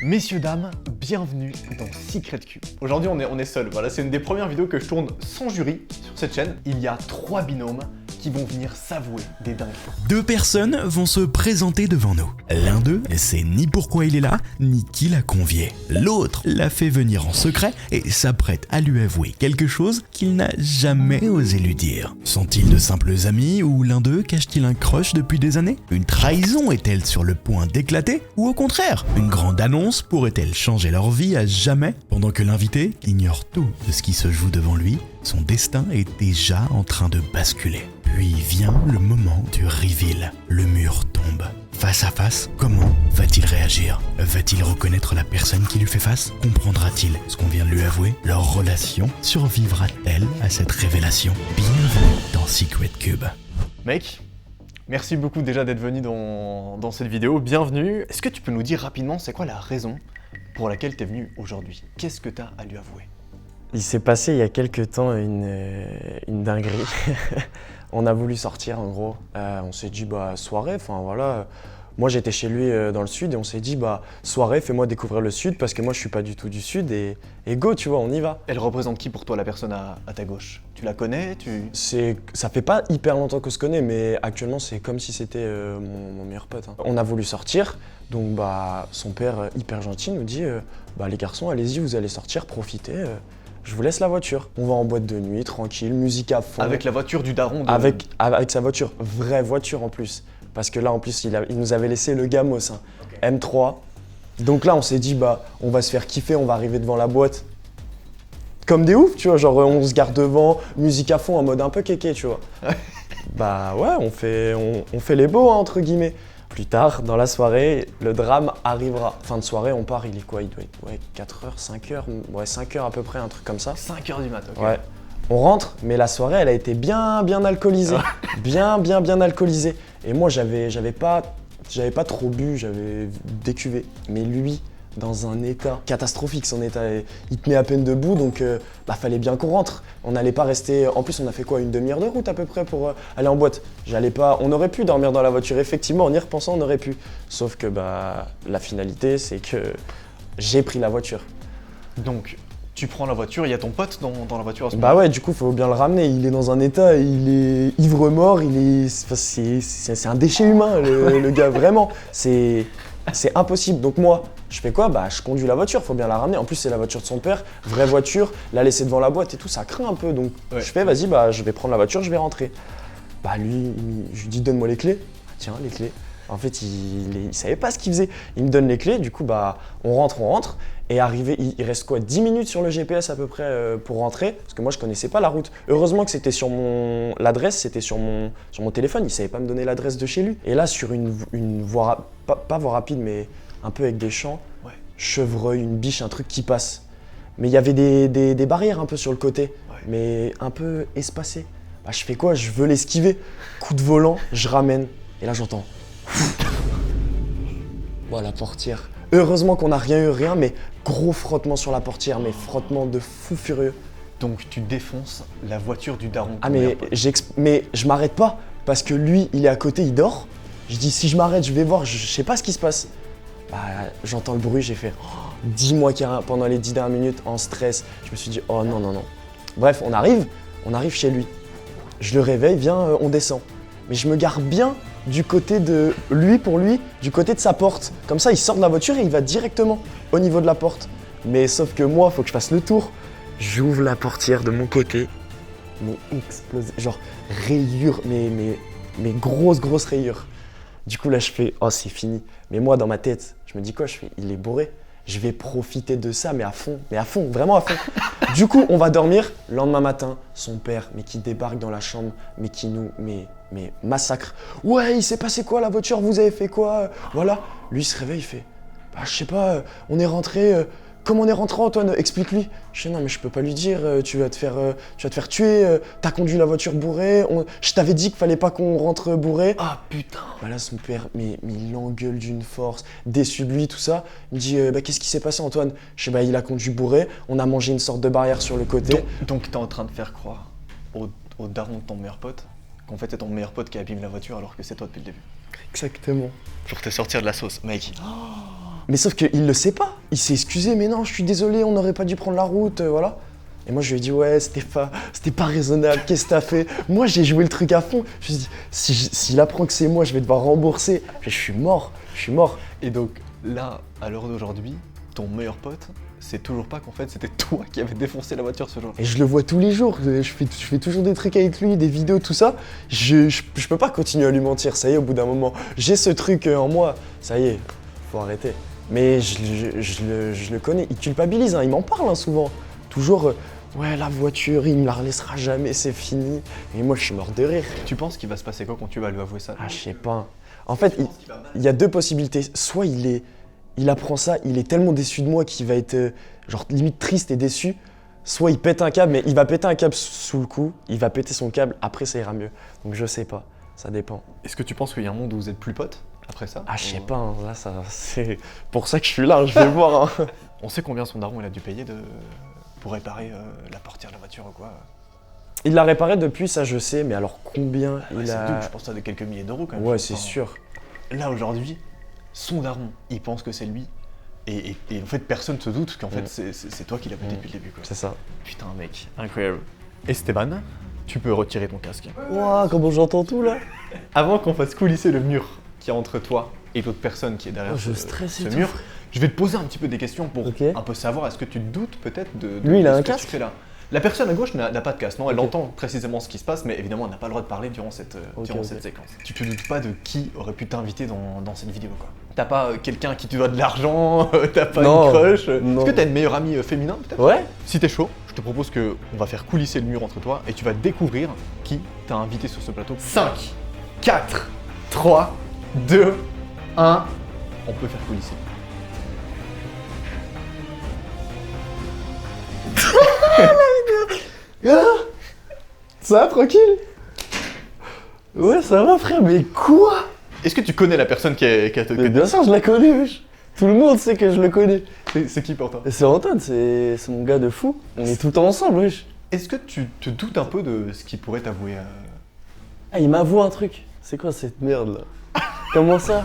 Messieurs, dames, bienvenue dans Secret Cube. Aujourd'hui, on est seul. Voilà, c'est une des premières vidéos que je tourne sans jury sur cette chaîne. Il y a 3 binômes qui vont venir s'avouer des dingueries. 2 personnes vont se présenter devant nous. L'un d'eux ne sait ni pourquoi il est là, ni qui l'a convié. L'autre l'a fait venir en secret et s'apprête à lui avouer quelque chose qu'il n'a jamais osé lui dire. Sont-ils de simples amis ou l'un d'eux cache-t-il un crush depuis des années? Une trahison est-elle sur le point d'éclater? Ou au contraire, une grande annonce pourrait-elle changer leur vie à jamais? Pendant que l'invité ignore tout de ce qui se joue devant lui, son destin est déjà en train de basculer. Puis vient le moment du reveal. Le mur tombe. Face à face, comment va-t-il réagir? Va-t-il reconnaître la personne qui lui fait face? Comprendra-t-il ce qu'on vient de lui avouer? Leur relation survivra-t-elle à cette révélation? Bienvenue dans Secret Cube. Mec, merci beaucoup déjà d'être venu dans cette vidéo. Bienvenue. Est-ce que tu peux nous dire rapidement c'est quoi la raison pour laquelle tu es venu aujourd'hui? Qu'est-ce que tu as à lui avouer? Il s'est passé il y a quelques temps une dinguerie. On a voulu sortir en gros. On s'est dit soirée, enfin voilà. Moi j'étais chez lui dans le sud et on s'est dit soirée, fais-moi découvrir le sud parce que moi je suis pas du tout du sud et go, tu vois, on y va. Elle représente qui pour toi la personne à ta gauche? Tu la connais? Ça fait pas hyper longtemps qu'on se connaît, mais actuellement c'est comme si c'était mon meilleur pote. Hein. On a voulu sortir, donc son père hyper gentil nous dit les garçons, allez-y, vous allez sortir, profitez. Je vous laisse la voiture. On va en boîte de nuit, tranquille, musique à fond. Avec la voiture du daron Avec sa voiture, vraie voiture en plus. Parce que là, en plus, il nous avait laissé le Gamos, hein, okay. M3. Donc là, on s'est dit, on va se faire kiffer, on va arriver devant la boîte. Comme des oufs, tu vois, genre on se garde devant, musique à fond, en mode un peu kéké, tu vois. Ouais, on fait les beaux, hein, entre guillemets. Plus tard, dans la soirée, le drame arrivera. Fin de soirée, on part, il est quoi? Il doit être 4h, 5h, 5h à peu près, un truc comme ça. 5h du matin, ok. Ouais. On rentre, mais la soirée, elle a été bien alcoolisée. bien alcoolisée. Et moi, j'avais pas trop bu, j'avais décuvé. Mais lui, dans un état catastrophique, son état, il tenait à peine debout, donc fallait bien qu'on rentre. On n'allait pas rester. En plus, on a fait quoi, une demi-heure de route à peu près pour aller en boîte. On aurait pu dormir dans la voiture, effectivement, en y repensant, on aurait pu. Sauf que la finalité, c'est que j'ai pris la voiture. Donc, tu prends la voiture, il y a ton pote dans la voiture à ce moment-là. Ouais, du coup, faut bien le ramener. Il est dans un état, il est ivre-mort, c'est un déchet humain, le gars, vraiment. C'est impossible. Donc moi, je fais quoi? Je conduis la voiture, faut bien la ramener. En plus, c'est la voiture de son père, vraie voiture, la laisser devant la boîte et tout, ça craint un peu. Donc ouais. Je fais, vas-y, je vais prendre la voiture, je vais rentrer. Lui, je lui dis, donne-moi les clés. Tiens, les clés. En fait, il savait pas ce qu'il faisait. Il me donne les clés, du coup, on rentre. Et arrivé, il reste quoi, 10 minutes sur le GPS à peu près pour rentrer, parce que moi, je connaissais pas la route. Heureusement que c'était l'adresse, c'était sur mon téléphone, il savait pas me donner l'adresse de chez lui. Et là, sur une voie, pas voie rapide, mais un peu avec des champs, ouais. Chevreuil, une biche, un truc qui passe. Mais il y avait des barrières un peu sur le côté, ouais. Mais un peu espacées. Je fais quoi? Je veux l'esquiver. Coup de volant, je ramène. Et là, j'entends. La portière. Heureusement qu'on n'a rien, mais gros frottement sur la portière, mais frottement de fou furieux. Donc tu défonces la voiture du daron. Mais je m'arrête pas, parce que lui, il est à côté, il dort. Je dis, si je m'arrête, je vais voir, je sais pas ce qui se passe. J'entends le bruit, j'ai fait, dis-moi qu'il y a pendant les 10 dernières minutes, en stress. Je me suis dit, oh non. Bref, on arrive chez lui. Je le réveille, viens, on descend. Mais je me gare bien du côté de lui, du côté de sa porte. Comme ça, il sort de la voiture et il va directement au niveau de la porte. Mais sauf que moi, il faut que je fasse le tour. J'ouvre la portière de mon côté, mais explosé, genre rayures, mais grosses rayures. Du coup, là, je fais, oh, c'est fini. Mais moi, dans ma tête, je me dis quoi? Je fais, il est bourré. Je vais profiter de ça, mais à fond, vraiment à fond. Du coup, on va dormir. Le lendemain matin, son père, mais qui débarque dans la chambre, mais qui nous, mais massacre. Ouais, il s'est passé quoi la voiture? Vous avez fait quoi? Voilà. Lui, il se réveille, il fait, je sais pas, on est rentré. Comment on est rentré, Antoine? Explique-lui. Je dis non, mais je peux pas lui dire, tu vas te faire tuer, t'as conduit la voiture bourrée, je t'avais dit qu'il fallait pas qu'on rentre bourré. Ah putain. Là, son père, mais il l'engueule d'une force, déçu de lui, tout ça. Il me dit, qu'est-ce qui s'est passé, Antoine? Je dis, il a conduit bourré, on a mangé une sorte de barrière sur le côté. Donc t'es en train de faire croire au daron de ton meilleur pote qu'en fait c'est ton meilleur pote qui abîme la voiture alors que c'est toi depuis le début. Exactement. Pour te sortir de la sauce, mec. Mais sauf qu'il le sait pas. Il s'est excusé, mais non, je suis désolé, on n'aurait pas dû prendre la route, voilà. Et moi, je lui ai dit, ouais, c'était pas raisonnable, qu'est-ce que t'as fait? Moi, j'ai joué le truc à fond. Je me suis dit, s'il apprend que c'est moi, je vais devoir rembourser. Je suis mort. Et donc là, à l'heure d'aujourd'hui, ton meilleur pote, c'est toujours pas qu'en fait c'était toi qui avais défoncé la voiture ce jour. Et je le vois tous les jours, je fais toujours des trucs avec lui, des vidéos, tout ça. Je peux pas continuer à lui mentir, ça y est, au bout d'un moment. J'ai ce truc en moi, ça y est, faut arrêter. Mais je le connais, il culpabilise, hein, il m'en parle hein, souvent. Toujours, ouais, la voiture, il me la relaissera jamais, c'est fini. Et moi, je suis mort de rire. Tu penses qu'il va se passer quoi quand tu vas lui avouer ça? Ah, je sais pas. En fait, il y a deux possibilités. Soit il apprend ça, il est tellement déçu de moi qu'il va être genre limite triste et déçu. Soit il pète un câble, mais il va péter un câble sous le coup, il va péter son câble, après ça ira mieux. Donc je sais pas, ça dépend. Est-ce que tu penses qu'il y a un monde où vous êtes plus potes après ça? Ah, je sais pas, hein, là, c'est pour ça que je suis là, je vais voir. Hein. On sait combien son daron il a dû payer pour réparer la portière de la voiture ou quoi? Il l'a réparé depuis, ça je sais, mais alors combien Ouais, il c'est a... double, je pense à des quelques milliers d'euros quand même. Ouais, je c'est pense, hein. sûr. Là aujourd'hui, son daron, il pense que c'est lui. Et en fait, personne se doute qu'en fait, c'est toi qui l'as buté depuis le début. Quoi. C'est ça. Putain, mec, incroyable. Esteban, tu peux retirer ton casque. Ouah, comment j'entends tout là. Avant qu'on fasse coulisser le mur qui est entre toi et l'autre personne qui est derrière Je ce stresse et ce tout, mur, frère. je vais te poser un petit peu des questions pour Ok. un peu savoir, est-ce que tu te doutes peut-être de Lui, il a ce un que tu casque fais là. La personne à gauche n'a pas de casque, non, elle Ok. entend précisément ce qui se passe, mais évidemment, elle n'a pas le droit de parler durant cette Ok. séquence. Tu te doutes pas de qui aurait pu t'inviter dans cette vidéo, quoi. T'as pas quelqu'un qui te doit de l'argent, t'as pas Non, une crush. non. Est-ce que t'as une meilleure amie féminin, peut-être? Ouais. Si t'es chaud, je te propose que on va faire coulisser le mur entre toi et tu vas découvrir qui t'a invité sur ce plateau. 5, 4, 3, 2, 1, on peut faire coulisser. Ça va, tranquille? Ouais, ça va, frère, mais quoi? Est-ce que tu connais la personne qui a te... Mais bien sûr, je la connais, wesh. Tout le monde sait que je le connais. C'est qui pour toi? Et c'est Antoine, c'est mon gars de fou. On est tout le temps ensemble, wesh. Est-ce que tu te doutes un peu de ce qu'il pourrait t'avouer Ah, il m'avoue un truc. C'est quoi cette merde là? Comment ça?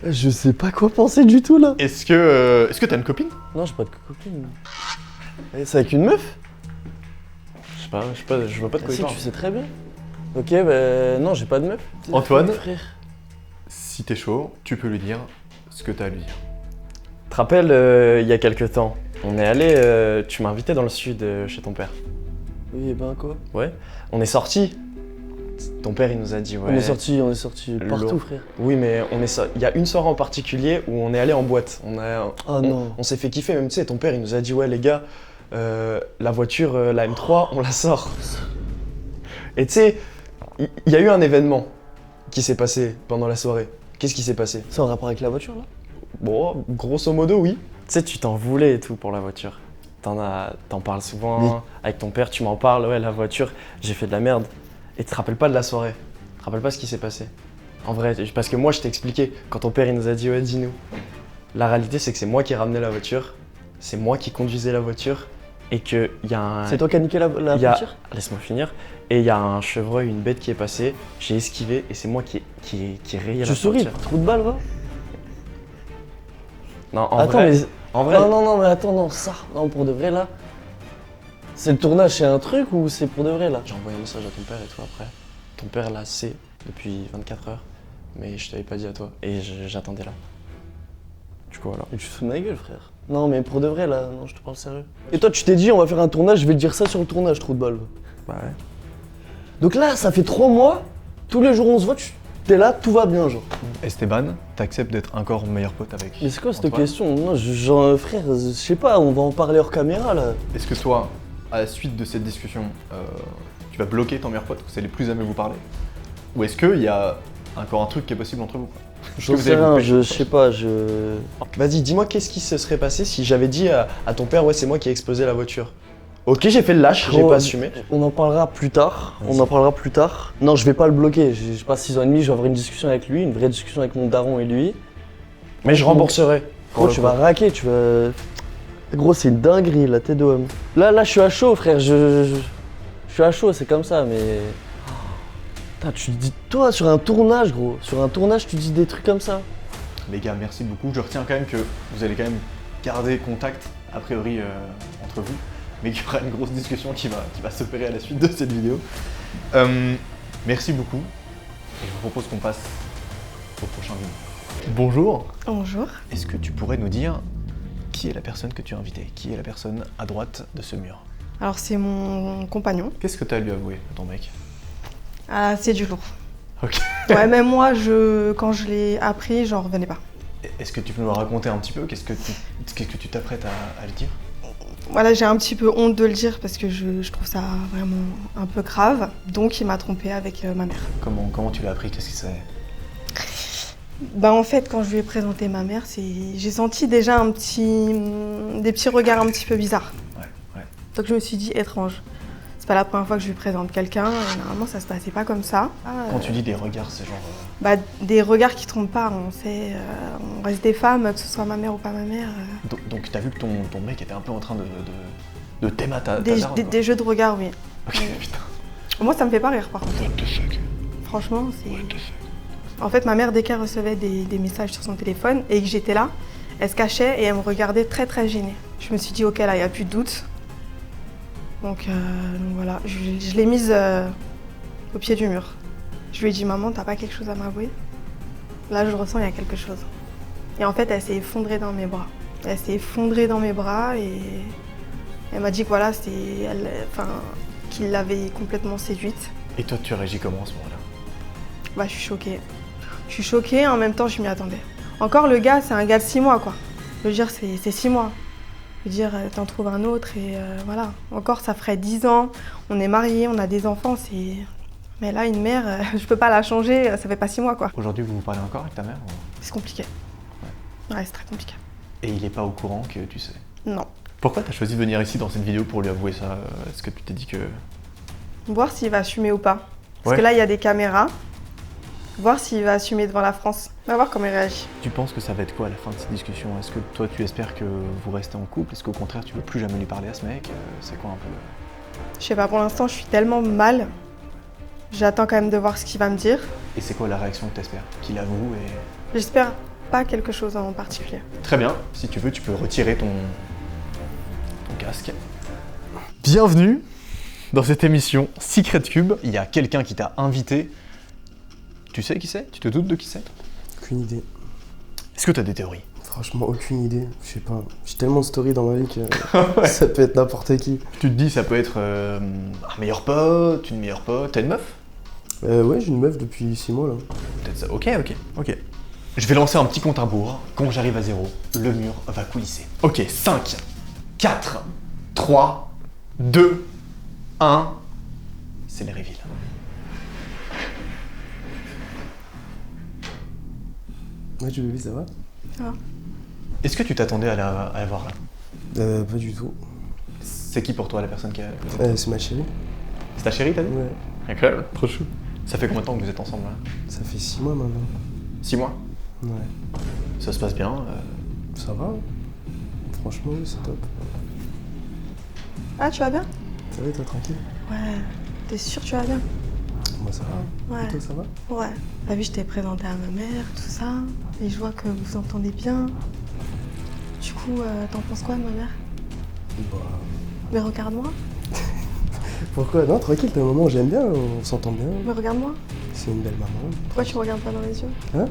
Je sais pas quoi penser du tout là. Est-ce que t'as une copine? Non, j'ai pas de copine. Eh, c'est avec une meuf? Je vois pas de quoi Si, il parle. tu sais très bien. Ok, bah non, j'ai pas de meuf. Antoine? Frère. Si t'es chaud, tu peux lui dire ce que t'as à lui dire. Tu te rappelles, il y a quelques temps, on est allé, tu m'as invité dans le sud chez ton père. Oui, et ben quoi? Ouais. On est sortis. Ton père, il nous a dit, ouais. On est sorti partout, lourd. frère. Oui, mais il y a une soirée en particulier où on est allé en boîte. Ah non. On s'est fait kiffer, même tu sais, ton père, il nous a dit, ouais, les gars, la voiture, la M3, on la sort. Et tu sais, il y a eu un événement qui s'est passé pendant la soirée. Qu'est-ce qui s'est passé? C'est en rapport avec la voiture là? Bon, grosso modo, oui. Tu sais, tu t'en voulais et tout pour la voiture. T'en parles souvent, Oui. avec ton père, tu m'en parles, ouais, la voiture, j'ai fait de la merde. Et tu te rappelles pas de la soirée, tu te rappelles pas ce qui s'est passé. En vrai, parce que moi, je t'ai expliqué, quand ton père, il nous a dit, ouais, dis-nous. La réalité, c'est que c'est moi qui ai ramené la voiture, c'est moi qui conduisais la voiture, et qu'il y a un... C'est toi qui as niqué la il y a- voiture? Laisse-moi finir. Et il y a un chevreuil, une bête qui est passée, j'ai esquivé, et c'est moi qui ai rayé la Tu souris, voiture. trou de balle, va? Non, en Attends, vrai, mais. en vrai, Non, mais attends, non, ça. Non, pour de vrai là. C'est le tournage, c'est un truc ou c'est pour de vrai là? j'ai envoyé un message à ton père et tout après. Ton père là sait depuis 24 heures, mais je t'avais pas dit à toi et j'attendais là. Du coup voilà. Mais tu te fous de ma gueule, frère. Non, mais pour de vrai là, non, je te parle sérieux. Et toi, tu t'es dit, on va faire un tournage, je vais te dire ça sur le tournage, trou de balle. Bah ouais. Donc là, ça fait 3 mois, tous les jours on se voit, t'es là, tout va bien, genre. Esteban, t'acceptes d'être encore meilleur pote avec Mais c'est quoi cette Antoine? question? Non, genre, frère, je sais pas, on va en parler hors caméra là. Est-ce que toi, à la suite de cette discussion, tu vas bloquer ton meilleur pote, que vous allez plus jamais vous parler? Ou est-ce qu'il y a encore un truc qui est possible entre vous, quoi? Est-ce que J'en vous sais allez vous rien, pêcher, je quoi? sais pas, Vas-y, dis-moi qu'est-ce qui se serait passé si j'avais dit à ton père, ouais, c'est moi qui ai explosé la voiture. Ok, j'ai fait le lâche, j'ai Gros, pas assumé. On en parlera plus tard. Vas-y. On en parlera plus tard. Non, je vais pas le bloquer. Je passe 6 ans et demi, je vais avoir une discussion avec lui, une vraie discussion avec mon daron et lui. Mais je rembourserai. Gros, tu vas raquer, tu vas. Gros, c'est une dinguerie, la tête d'homme. Là, je suis à chaud, frère. Je suis à chaud, c'est comme ça, mais. Putain, tu dis, toi, sur un tournage, gros. Sur un tournage, tu dis des trucs comme ça. Les gars, merci beaucoup. Je retiens quand même que vous allez quand même garder contact, a priori, entre vous, mais qu'il y aura une grosse discussion qui va s'opérer à la suite de cette vidéo. Merci beaucoup. Et je vous propose qu'on passe au prochain vidéo. Bonjour. Bonjour. Est-ce que tu pourrais nous dire qui est la personne que tu as invitée? Qui est la personne à droite de ce mur? Alors c'est mon compagnon. Qu'est-ce que tu as à lui avouer à ton mec? Ah, c'est du lourd. Ok. Ouais, même moi, quand je l'ai appris, j'en revenais pas. Est-ce que tu peux nous raconter un petit peu? Qu'est-ce que tu t'apprêtes à le dire? Voilà, j'ai un petit peu honte de le dire parce que je trouve ça vraiment un peu grave. Donc il m'a trompée avec ma mère. Comment tu l'as appris? Qu'est-ce que c'est? Bah en fait, quand je lui ai présenté ma mère, j'ai senti déjà des petits regards un petit peu bizarres. Ouais. Donc je me suis dit étrange. C'est pas la première fois que je lui présente quelqu'un, normalement ça se passait pas comme ça. Quand tu dis des regards, c'est genre... Bah des regards qui trompent pas, on sait, on reste des femmes, que ce soit ma mère ou pas ma mère. Donc t'as vu que ton mec était un peu en train de t'aimer ta daronne, quoi. Des jeux de regard, oui. Ok, putain. Moi ça me fait pas rire par contre. What the fuck? Franchement, c'est... En fait, ma mère, dès qu'elle recevait des messages sur son téléphone et que j'étais là, elle se cachait et elle me regardait très très gênée. Je me suis dit, ok, là, il n'y a plus de doute. Donc voilà, je l'ai mise au pied du mur. Je lui ai dit, maman, t'as pas quelque chose à m'avouer? Là, je ressens, il y a quelque chose. Et en fait, elle s'est effondrée dans mes bras. Elle s'est effondrée dans mes bras et elle m'a dit que voilà, qu'il l'avait complètement séduite. Et toi, tu réagis comment à ce moment-là? Bah, je suis choquée. Je suis choquée, en même temps, je m'y attendais. Encore, le gars, c'est un gars de 6 mois, quoi. Je veux dire, c'est 6 mois. Je veux dire, t'en trouves un autre et voilà. Encore, ça ferait 10 ans, on est mariés, on a des enfants, c'est... Mais là, une mère, je peux pas la changer, ça fait pas 6 mois, quoi. Aujourd'hui, vous parlez encore avec ta mère ou... C'est compliqué. Ouais, c'est très compliqué. Et il est pas au courant que tu sais? Non. Pourquoi t'as choisi de venir ici dans cette vidéo pour lui avouer ça? Est-ce que tu t'es dit que... Voir s'il va assumer ou pas. Parce Ouais. que là, il y a des caméras. Voir s'il va assumer devant la France. On va voir comment il réagit. Tu penses que ça va être quoi à la fin de cette discussion? Est-ce que toi, tu espères que vous restez en couple? Est-ce qu'au contraire, tu veux plus jamais lui parler à ce mec? C'est quoi un peu... Je sais pas, pour l'instant, je suis tellement mal. J'attends quand même de voir ce qu'il va me dire. Et c'est quoi la réaction que t'espères? Qu'il avoue et... J'espère pas quelque chose en particulier. Très bien, si tu veux, tu peux retirer ton casque. Bienvenue dans cette émission Secret Cube. Il y a quelqu'un qui t'a invité. Tu sais qui c'est? Tu te doutes de qui c'est? Aucune idée. Est-ce que t'as des théories? Franchement, aucune idée. Je sais pas. J'ai tellement de stories dans ma vie que ça peut être n'importe qui. Tu te dis ça peut être un meilleur pote, une meilleure pote. T'as une meuf? Ouais, j'ai une meuf depuis 6 mois là. Peut-être ça. Ok. Je vais lancer un petit compte à rebours. Quand j'arrive à 0, le mur va coulisser. Ok, 5, 4, 3, 2, 1. C'est les reveals. Ouais, tu bébé, ça va? Est-ce que tu t'attendais à la voir là? Pas du tout. C'est qui pour toi la personne qui a... C'est ma chérie. C'est ta chérie, t'as dit? Ouais. Incroyable, trop chou. Ça fait combien de temps que vous êtes ensemble là? Ça fait 6 mois maintenant. 6 mois? Ouais. Ça se passe bien? Ça va, hein. Franchement, oui, c'est top. Ah, tu vas bien? Ça va, toi, tranquille? Ouais. T'es sûr que tu vas bien? Moi, ça va. Ouais. Et toi, ça va? Ouais. T'as vu, je t'ai présenté à ma mère, tout ça. Et je vois que vous vous entendez bien. Du coup, t'en penses quoi de ma mère? Bah... Mais regarde-moi. Pourquoi? Non, tranquille, t'as un moment où j'aime bien, on s'entend bien. Mais regarde-moi. C'est une belle maman. Pourquoi tu me regardes pas dans les yeux? Hein?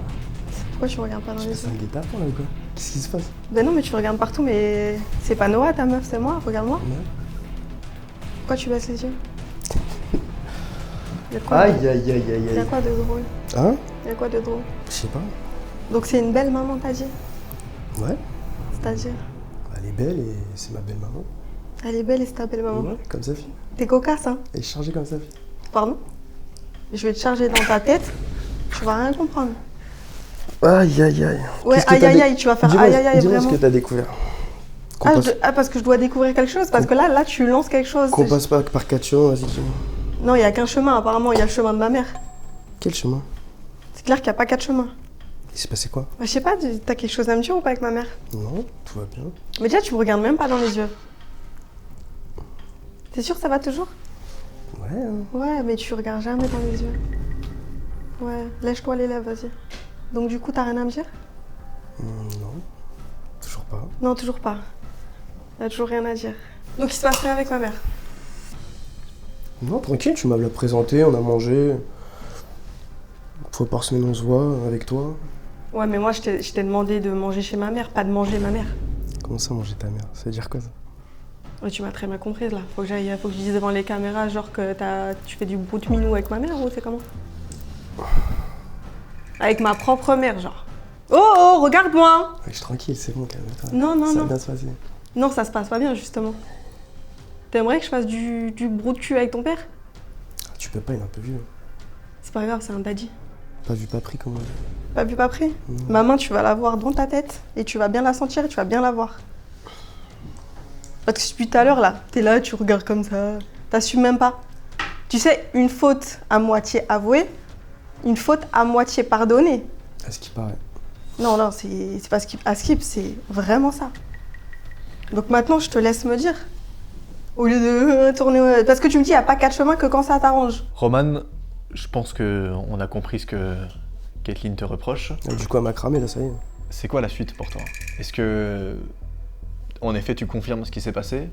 Pourquoi tu me regardes pas dans Je les passe yeux? un guet-apens là ou quoi? Qu'est-ce qui se passe? Ben non, mais tu me regardes partout, mais c'est pas Noah ta meuf, c'est moi, regarde-moi. Ouais. Pourquoi tu baisses les yeux? Y'a quoi, Aïe, aïe, aïe, aïe, Y'a aïe. quoi de drôle? Hein? Y'a quoi de drôle? Je sais pas. Donc c'est une belle maman, t'as dit? Ouais. C'est-à-dire? Elle est belle et c'est ma belle maman. Elle est belle et c'est ta belle maman. Ouais, comme sa fille. T'es cocasse, hein? Elle est chargée comme sa fille. Pardon? Je vais te charger dans ta tête, tu vas rien comprendre. Aïe, aïe, aïe. Ouais, Qu'est-ce que aïe, t'as aïe, dé- aïe, tu vas faire Dis-moi- aïe, aïe, aïe, dis-moi vraiment. ce que t'as découvert. Qu'on Ah, passe, parce que je dois découvrir quelque chose, parce que là, tu lances quelque chose. qu'on passe pas par 4 chemins, vas-y, dis-moi. Non, il n'y a qu'un chemin, apparemment, il y a le chemin de ma mère. Quel chemin? C'est clair qu'il n'y a pas 4 chemins. Il s'est passé quoi? Bah, je sais pas, t'as quelque chose à me dire ou pas avec ma mère? Non, tout va bien. Mais déjà, tu me regardes même pas dans les yeux. T'es sûr que ça va toujours? Ouais, hein. Ouais, mais tu regardes jamais dans les yeux. Ouais, lèche-toi les lèvres, vas-y. Donc du coup, t'as rien à me dire? Non, toujours pas. Elle a toujours rien à dire. Donc il se passe rien avec ma mère. Non, tranquille, tu m'as la présenté, on a mangé. Une fois par semaine, on se voit avec toi. Ouais, mais moi je t'ai demandé de manger chez ma mère, pas de manger ma mère. Comment ça, manger ta mère? Ça veut dire quoi, ça? Ouais, tu m'as très mal comprise là. Faut que je dise devant les caméras genre que tu fais du bout de minou avec ma mère ou c'est comment? Avec ma propre mère, genre. Oh, regarde-moi! Ouais, je suis tranquille, c'est bon, calme-toi. Non, non, Ça non. va bien se passer. Non, ça se passe pas bien justement. T'aimerais que je fasse du brou de cul avec ton père? Tu peux pas, il est un peu vieux. C'est pas grave, c'est un daddy. Pas vu, pas pris, comment dire. Pas vu, pas pris. Non. Ma main, tu vas la voir dans ta tête et tu vas bien la sentir et tu vas bien la voir. Parce que depuis tout à l'heure, là, t'es là, tu regardes comme ça, t'assumes même pas. Tu sais, une faute à moitié avouée, une faute à moitié pardonnée. À ce qui paraît. Non, non, c'est pas à skip, c'est vraiment ça. Donc maintenant, je te laisse me dire. Au lieu de tourner... Parce que tu me dis, il n'y a pas quatre chemins que quand ça t'arrange. Roman, je pense qu'on a compris ce que Kathleen te reproche. Et du coup, elle m'a cramé, là, ça y est. C'est quoi la suite pour toi? Est-ce que, en effet, tu confirmes ce qui s'est passé?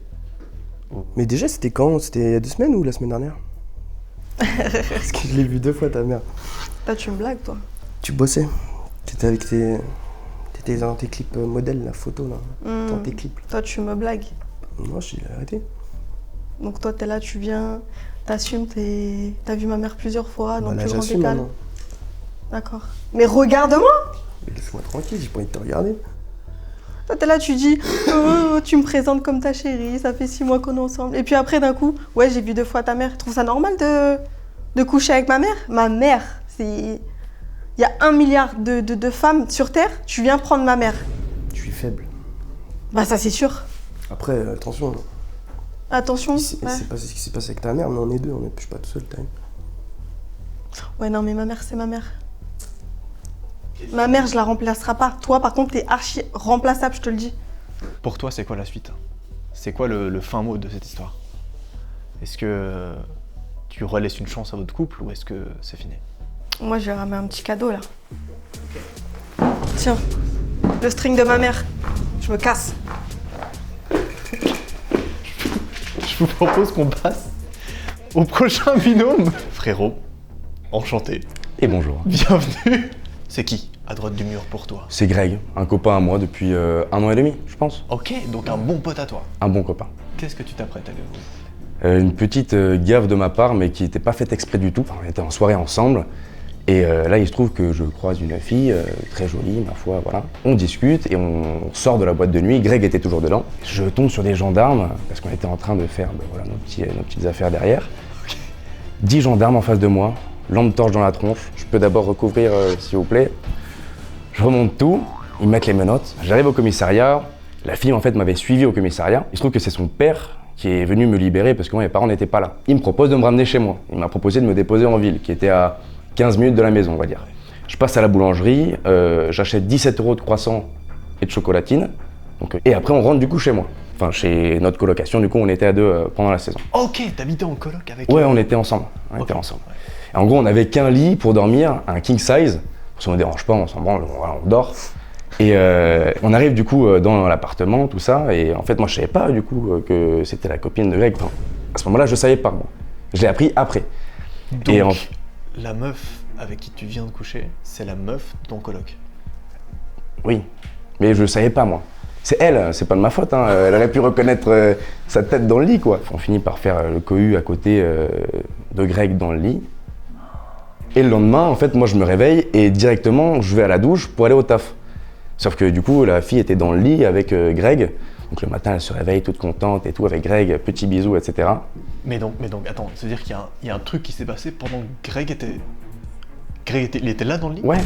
Mais déjà, c'était quand? C'était il y a 2 semaines ou la semaine dernière? Parce que je l'ai vu 2 fois, ta mère. Toi, tu me blagues, toi. Tu bossais. T'étais avec tes... T'étais dans tes clips modèles, la photo, là. Dans tes clips. Toi, tu me blagues. Moi, j'ai arrêté. Donc toi, t'es là, tu viens, t'assumes, t'as vu ma mère plusieurs fois, dans Bah, là, le plus grand j'assume, décal. maman. D'accord. Mais regarde-moi! Mais laisse-moi tranquille, j'ai pas envie de te regarder. Toi, t'es là, tu dis, oh, tu me présentes comme ta chérie, ça fait 6 mois qu'on est ensemble. Et puis après, d'un coup, ouais, j'ai vu 2 fois ta mère. Tu trouves ça normal de coucher avec ma mère? Ma mère, c'est... Il y a 1 milliard de femmes sur Terre, tu viens prendre ma mère. Je suis faible. Bah ça, c'est sûr. Après, attention. Attention. C'est Ouais. pas ce qui s'est passé avec ta mère, mais on est deux, je suis pas tout seul, t'as vu. Ouais, non, mais ma mère, c'est ma mère. Ma mère, je la remplacera pas. Toi, par contre, t'es archi remplaçable, je te le dis. Pour toi, c'est quoi la suite? C'est quoi le fin mot de cette histoire? Est-ce que tu relaisses une chance à votre couple ou est-ce que c'est fini? Moi, je vais ramener un petit cadeau, là. Tiens, le string de ma mère. Je me casse. Je vous propose qu'on passe au prochain binôme. Frérot, enchanté. Et bonjour. Bienvenue. C'est qui à droite du mur pour toi? C'est Greg, un copain à moi depuis 1 an et demi, je pense. Ok, donc un bon pote à toi. Un bon copain. Qu'est-ce que tu t'apprêtes à lui avouer? Une petite gaffe de ma part, mais qui n'était pas faite exprès du tout. Enfin, on était en soirée ensemble. Et là, il se trouve que je croise une fille très jolie, ma foi, voilà. On discute et on sort de la boîte de nuit. Greg était toujours dedans. Je tombe sur des gendarmes, parce qu'on était en train de faire voilà, nos petites affaires derrière. 10 gendarmes en face de moi, lampe torche dans la tronche. Je peux d'abord recouvrir, s'il vous plaît. Je remonte tout, ils mettent les menottes. J'arrive au commissariat. La fille, en fait, m'avait suivi au commissariat. Il se trouve que c'est son père qui est venu me libérer parce que moi, mes parents n'étaient pas là. Il me propose de me ramener chez moi. Il m'a proposé de me déposer en ville, qui était à 15 minutes de la maison, on va dire. Je passe à la boulangerie, j'achète 17 € de croissants et de chocolatine. Donc, et après, on rentre du coup chez moi. Enfin, chez notre colocation, du coup, on était à 2 pendant la saison. Ok, t'habitais en coloc avec Ouais, on était ensemble. On était ensemble. Et en gros, on n'avait qu'un lit pour dormir, un king size. Ça ne me dérange pas, on s'en branle, voilà, on dort. Et on arrive du coup dans l'appartement, tout ça. Et en fait, moi, je savais pas du coup que c'était la copine de Greg. Enfin, à ce moment-là, je savais pas, moi. Je l'ai appris après. Donc, Et la meuf avec qui tu viens de coucher, c'est la meuf de ton coloc. Oui, mais je savais pas, moi. C'est elle, c'est pas de ma faute, hein. Elle aurait pu reconnaître sa tête dans le lit, quoi. On finit par faire le cohu à côté de Greg dans le lit. Et le lendemain, en fait, moi, je me réveille et directement, je vais à la douche pour aller au taf. Sauf que du coup, la fille était dans le lit avec Greg. Donc le matin, elle se réveille toute contente et tout avec Greg, petit bisou, etc. Mais donc, attends, c'est-à-dire qu'il y a un truc qui s'est passé pendant que Greg était... il était là dans le lit? Ouais.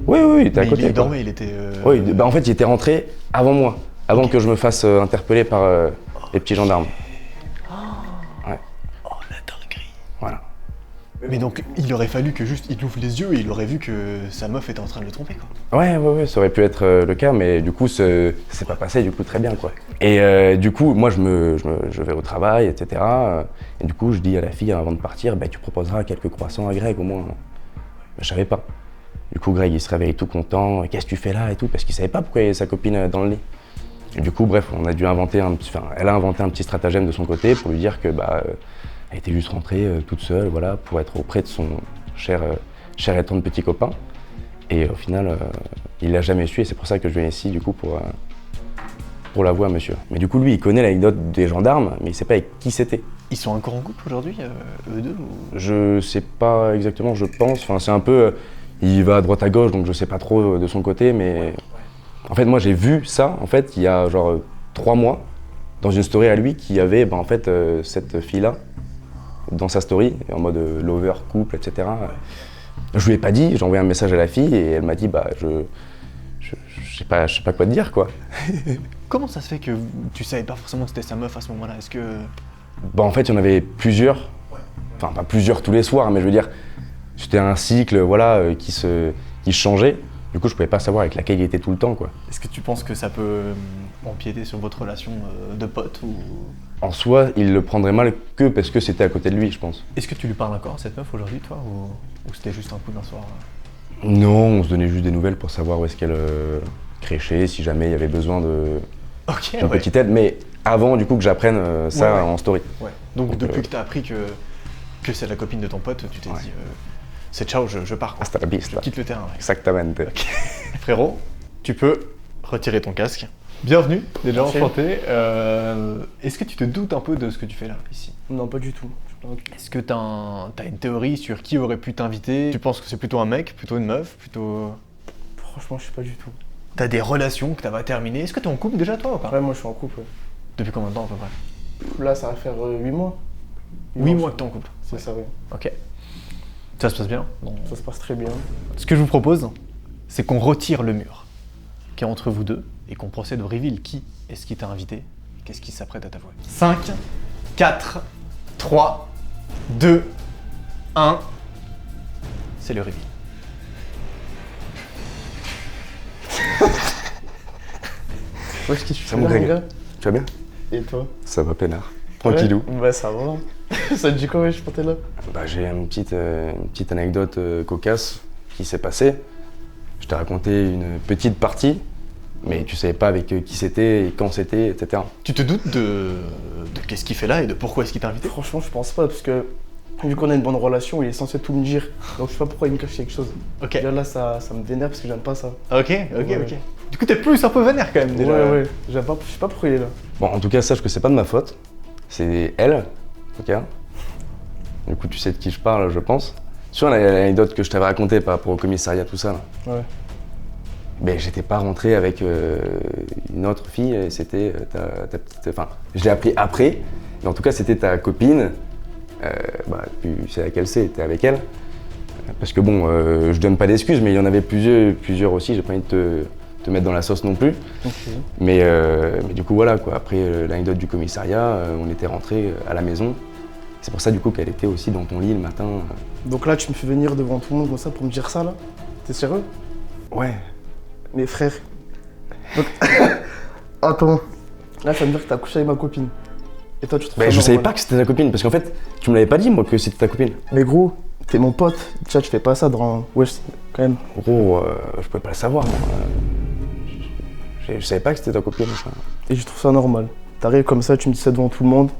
Oui, il était à Mais côté. il quoi. dormait, il était... Oui, bah en fait, il était rentré avant moi, avant que je me fasse interpeller par les petits gendarmes. Ouais. Oh, la dinguerie. Voilà. Mais donc, il aurait fallu que juste il ouvre les yeux et il aurait vu que sa meuf était en train de le tromper, quoi. Ouais, ça aurait pu être le cas, mais du coup, ça s'est pas passé du coup très bien, quoi. Et du coup, moi, je vais au travail, etc. Et du coup, je dis à la fille avant de partir, bah, tu proposeras quelques croissants à Greg au moins. Je savais pas. Du coup, Greg, il se réveille tout content. Qu'est-ce que tu fais là et tout, parce qu'il savait pas pourquoi il y avait sa copine dans le lit. Et du coup, bref, on a dû inventer elle a inventé un petit stratagème de son côté pour lui dire que elle était juste rentrée toute seule, voilà, pour être auprès de son cher et tendre petit copain. Et au final, il l'a jamais su et c'est pour ça que je viens ici du coup pour l'avouer à monsieur. Mais du coup, lui, il connaît l'anecdote des gendarmes, mais il sait pas avec qui c'était. Ils sont encore en couple aujourd'hui, eux deux ou... Je sais pas exactement, je pense. Enfin, c'est un peu, il va à droite à gauche, donc je sais pas trop de son côté, mais en fait, moi, j'ai vu ça. En fait, il y a genre 3 mois, dans une story à lui, qu'il y avait, en fait, cette fille-là dans sa story, en mode lover, couple, etc. Je lui ai pas dit, j'ai envoyé un message à la fille et elle m'a dit, je sais pas quoi te dire, quoi. Comment ça se fait que tu savais pas forcément que c'était sa meuf à ce moment-là? Est-ce que... En fait, il y en avait plusieurs. Enfin, pas plusieurs tous les soirs, mais je veux dire, c'était un cycle, voilà, qui changeait. Du coup, je pouvais pas savoir avec laquelle il était tout le temps, quoi. Est-ce que tu penses que ça peut empiéter sur votre relation de pote ou... En soi, il le prendrait mal que parce que c'était à côté de lui, je pense. Est-ce que tu lui parles encore à cette meuf aujourd'hui, toi, ou c'était juste un coup d'un soir? Non, on se donnait juste des nouvelles pour savoir où est-ce qu'elle créchait, si jamais il y avait besoin d'une petite aide. Mais avant, du coup, que j'apprenne ça en story. Ouais. Donc depuis que tu as appris que c'est la copine de ton pote, tu t'es dit c'est ciao, je pars. Quoi. Hasta la vista. Je quitte le terrain. Mec. Exactamente. Okay. Frérot, tu peux retirer ton casque. Bienvenue, déjà enchanté. Est-ce que tu te doutes un peu de ce que tu fais là, ici? Non, pas du tout. Est-ce que t'as une théorie sur qui aurait pu t'inviter? Tu penses que c'est plutôt un mec, plutôt une meuf, plutôt... Franchement, je sais pas du tout. T'as des relations que t'as terminées. Est-ce que t'es en couple déjà, toi, ou pas? Ouais, moi je suis en couple. Ouais. Depuis combien de temps, à peu près? Là, ça va faire 8 mois. 8 mois que t'es en couple? C'est ça, oui. Ok. Ça se passe bien? Ça se passe très bien. Ce que je vous propose, c'est qu'on retire le mur qui est entre vous deux et qu'on procède au reveal. Qui est-ce qui t'a invité? Qu'est-ce qui s'apprête à t'avouer? 5, 4, 3, 2, 1. C'est le reveal. Ouais, ce que tu fais mon là, Greg. mon gars. Tu vas bien? Et toi? Ça va peinard. Tranquillou. Ouais, ça va. Ça te dit quoi, je portais là? J'ai une petite anecdote cocasse qui s'est passée. Je t'ai raconté une petite partie, mais tu savais pas avec qui c'était et quand c'était, etc. Tu te doutes de qu'est-ce qu'il fait là et de pourquoi est-ce qu'il t'a invité? Franchement, je pense pas, parce que vu qu'on a une bonne relation, il est censé tout me dire. Donc je sais pas pourquoi il me cache quelque chose. Ok. Déjà là, ça me vénère parce que j'aime pas ça. Ok. Du coup, t'es plus un peu vénère quand même déjà. Ouais. J'aime pas, je sais pas pourquoi il est là. Bon, en tout cas, sache que c'est pas de ma faute. C'est elle, ok? Du coup, tu sais de qui je parle, je pense. Sur l'anecdote que je t'avais racontée par rapport au commissariat, tout ça, là. Ouais. Mais j'étais pas rentré avec une autre fille, et c'était ta petite... Enfin, je l'ai appris après, mais en tout cas, c'était ta copine. Tu sais laquelle c'est, t'es avec elle. Parce que bon, je donne pas d'excuses, mais il y en avait plusieurs aussi, j'ai pas envie de te mettre dans la sauce non plus. Okay. Mais du coup, voilà, quoi. Après l'anecdote du commissariat, on était rentrés à la maison. C'est pour ça, du coup, qu'elle était aussi dans ton lit le matin. Donc là, tu me fais venir devant tout le monde comme ça pour me dire ça, là? T'es sérieux? Ouais. Mais frère... Donc... Attends. Là, ça veut me dire que t'as couché avec ma copine. Et toi, tu trouves ça Je normal? savais pas que c'était ta copine, parce qu'en fait, tu me l'avais pas dit, moi, que c'était ta copine. Mais gros, t'es mon pote. Déjà, tu fais pas ça dans... Wesh, quand même. Gros, je pouvais pas le savoir, moi. Je savais pas que c'était ta copine, ça. Et je trouve ça normal. T'arrives comme ça, tu me dis ça devant tout le monde.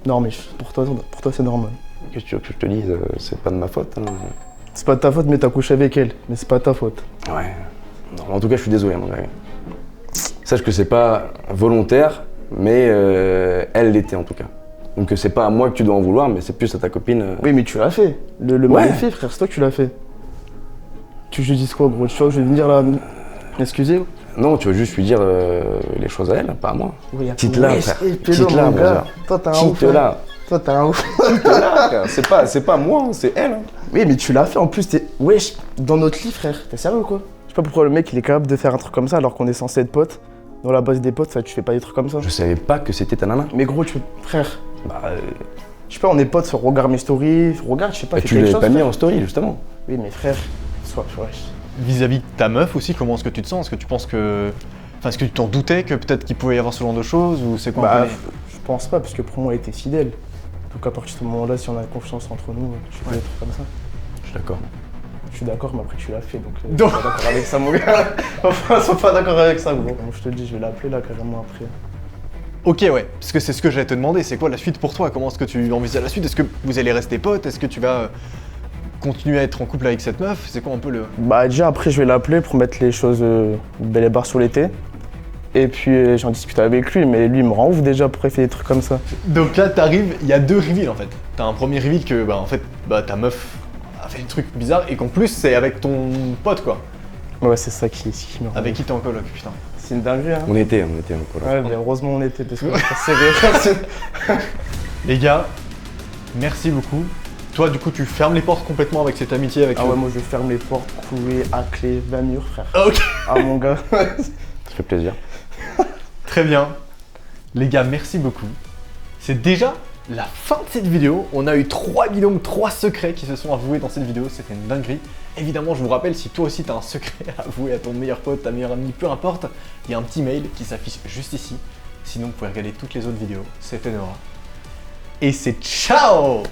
Non, mais pour toi c'est normal. Qu'est-ce que tu veux que je te dise? C'est pas de ma faute, hein. C'est pas de ta faute, mais t'as couché avec elle. Mais c'est pas ta faute. Ouais. Non, en tout cas, je suis désolé, mon gars. Sache que c'est pas volontaire, mais elle l'était, en tout cas. Donc c'est pas à moi que tu dois en vouloir, mais c'est plus à ta copine. Oui, mais tu l'as fait. Le mal est fait, frère. C'est toi que tu l'as fait. Tu veux que je dise quoi, gros? Tu vois que je vais venir là m'excuser? Non, tu veux juste lui dire les choses à elle, pas à moi. Oui, quitte-la, frère. Quitte-la, mon gars. Toi, t'as un ouf. Quitte-la. Toi, t'as un ouf. Quitte-la, frère. C'est pas moi, c'est elle. Hein. Oui, mais tu l'as fait en plus. Wesh, dans notre lit, frère. T'es sérieux ou quoi? Je sais pas pourquoi le mec il est capable de faire un truc comme ça alors qu'on est censé être potes. Dans la base des potes, ça, tu fais pas des trucs comme ça. Je savais pas que c'était ta nana. Mais gros, frère. Je sais pas, on est potes sur Regarde mes stories. Regarde, je sais pas. Tu l'avais pas mis en story, justement. Oui, mais frère, wesh. Vis-à-vis de ta meuf aussi, comment est-ce que tu te sens? Est-ce que tu penses que... Enfin, est-ce que tu t'en doutais que peut-être qu'il pouvait y avoir ce genre de choses ou c'est quoi un peu je pense pas, parce que pour moi, elle était fidèle. Donc à partir de ce moment-là, si on a confiance entre nous, tu fais des trucs comme ça. Je suis d'accord. Je suis d'accord, mais après tu l'as fait, donc Donc- sois pas d'accord avec ça, mon gars. Enfin, sois pas d'accord avec ça, gros. Donc, je te dis, je vais l'appeler là carrément après. Ok, ouais, parce que c'est ce que j'allais te demander, c'est quoi la suite pour toi? Comment est-ce que tu envisages la suite? Est-ce que vous allez rester potes? Est-ce que tu vas continuer à être en couple avec cette meuf? C'est quoi un peu le... Bah, déjà, après, je vais l'appeler pour mettre les choses bel et barre sur l'été. Et puis, j'en discute avec lui, mais lui, il me rend ouf déjà pour faire des trucs comme ça. Donc là, t'arrives, il y a deux reveals en fait. T'as un premier reveal que, bah en fait, bah ta meuf a fait des trucs bizarres et qu'en plus, c'est avec ton pote quoi. Ouais, c'est ça qui me rend Avec ouf. qui t'es en coloc, putain. C'est une dinguerie, hein. On était en coloc. Ouais, mais heureusement, on était, parce qu'on est serré. Les gars, merci beaucoup. Toi, du coup, tu fermes les portes complètement avec cette amitié avec Ah le- ouais, moi, je ferme les portes, clouer à clé, 20 murs, frère. Ah, ok. Ah, mon gars. Ça fait plaisir. Très bien. Les gars, merci beaucoup. C'est déjà la fin de cette vidéo. On a eu 3 bidons, 3 secrets qui se sont avoués dans cette vidéo. C'était une dinguerie. Évidemment, je vous rappelle, si toi aussi tu as un secret à avouer à ton meilleur pote, ta meilleure amie, peu importe, il y a un petit mail qui s'affiche juste ici. Sinon, vous pouvez regarder toutes les autres vidéos. C'était Nora. Et c'est ciao!